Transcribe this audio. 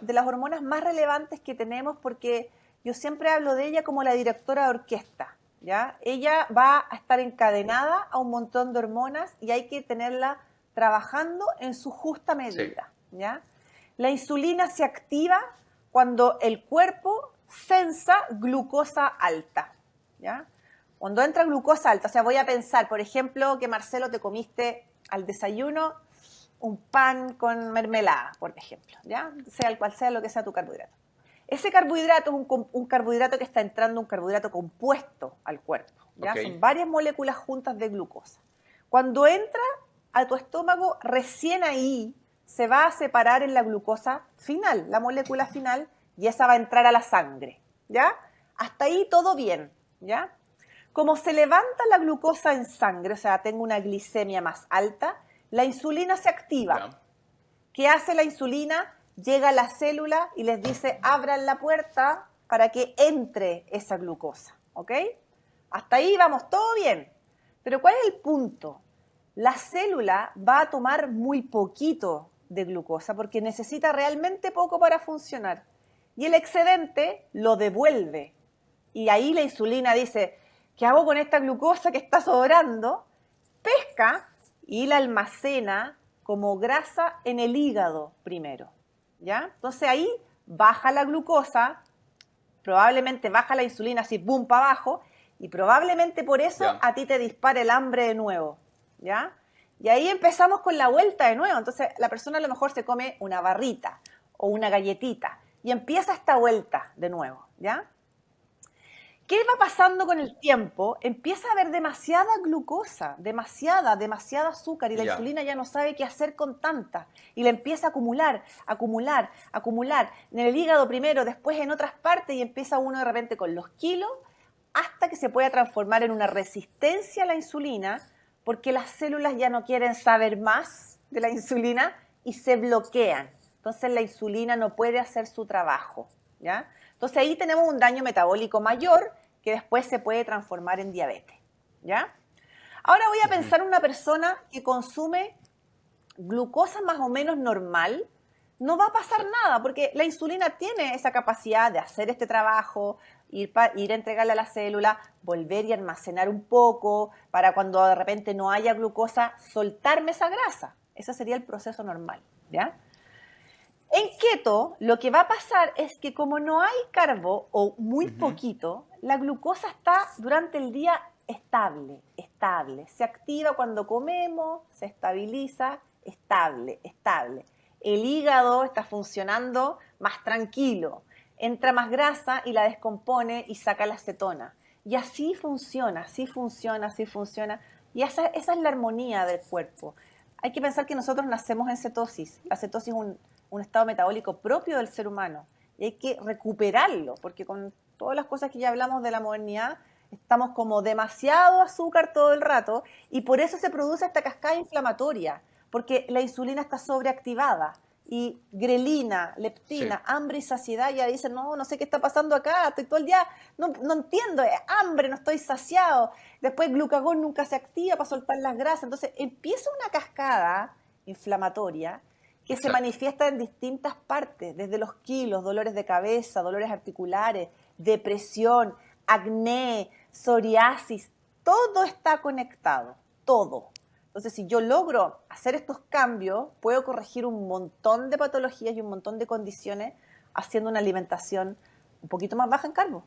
de las hormonas más relevantes que tenemos porque yo siempre hablo de ella como la directora de orquesta, ¿ya? Ella va a estar encadenada a un montón de hormonas y hay que tenerla trabajando en su justa Sí. medida, ¿ya? La insulina se activa cuando el cuerpo sensa glucosa alta, ¿ya? Cuando entra glucosa alta, o sea, voy a pensar, por ejemplo, que Marcelo te comiste al desayuno un pan con mermelada, por ejemplo, ¿ya? Sea el cual sea lo que sea tu carbohidrato. Ese carbohidrato es un carbohidrato que está entrando, un carbohidrato compuesto al cuerpo, ¿ya? Ok. Son varias moléculas juntas de glucosa. Cuando entra a tu estómago, recién ahí se va a separar en la glucosa final, la molécula final, y esa va a entrar a la sangre, ¿ya? Hasta ahí todo bien, ¿ya? Como se levanta la glucosa en sangre, o sea, tengo una glicemia más alta, la insulina se activa. Ya. ¿Qué hace la insulina? Llega a la célula y les dice, abran la puerta para que entre esa glucosa, ¿ok? Hasta ahí vamos, todo bien. Pero ¿cuál es el punto? La célula va a tomar muy poquito de glucosa porque necesita realmente poco para funcionar. Y el excedente lo devuelve. Y ahí la insulina dice, ¿qué hago con esta glucosa que está sobrando? Pesca y la almacena como grasa en el hígado primero, ¿ya? Entonces ahí baja la glucosa, probablemente baja la insulina así, boom, para abajo, y probablemente por eso Ya. a ti te dispare el hambre de nuevo, ¿ya? Y ahí empezamos con la vuelta de nuevo. Entonces la persona a lo mejor se come una barrita o una galletita y empieza esta vuelta de nuevo, ¿ya? ¿Qué va pasando con el tiempo? Empieza a haber demasiada glucosa, demasiada azúcar y la Ya. insulina ya no sabe qué hacer con tanta y la empieza a acumular en el hígado primero, después en otras partes y empieza uno de repente con los kilos hasta que se pueda transformar en una resistencia a la insulina porque las células ya no quieren saber más de la insulina y se bloquean. Entonces la insulina no puede hacer su trabajo, ¿ya? Entonces ahí tenemos un daño metabólico mayor que después se puede transformar en diabetes, ¿ya? Ahora voy a Ujú. pensar en una persona que consume glucosa más o menos normal, no va a pasar Sí. nada porque la insulina tiene esa capacidad de hacer este trabajo, ir a entregarle a la célula, volver y almacenar un poco para cuando de repente no haya glucosa, soltarme esa grasa. Ese sería el proceso normal, ¿ya? En keto, lo que va a pasar es que como no hay carbo o muy Ujú. poquito, la glucosa está durante el día estable. Se activa cuando comemos, se estabiliza, estable. El hígado está funcionando más tranquilo, entra más grasa y la descompone y saca la acetona. Y así funciona. Y esa es la armonía del cuerpo. Hay que pensar que nosotros nacemos en cetosis. La cetosis es un estado metabólico propio del ser humano y hay que recuperarlo, porque con todas las cosas que ya hablamos de la modernidad, estamos como demasiado azúcar todo el rato y por eso se produce esta cascada inflamatoria, porque la insulina está sobreactivada y grelina, Sí. leptina, hambre y saciedad ya dicen, no sé qué está pasando acá, estoy todo el día, no entiendo, es hambre, no estoy saciado. Después el glucagón nunca se activa para soltar las grasas, entonces empieza una cascada inflamatoria que se Exacto. manifiesta en distintas partes, desde los kilos, dolores de cabeza, dolores articulares, depresión, acné, psoriasis, todo está conectado, todo. Entonces, si yo logro hacer estos cambios, puedo corregir un montón de patologías y un montón de condiciones haciendo una alimentación un poquito más baja en carbo.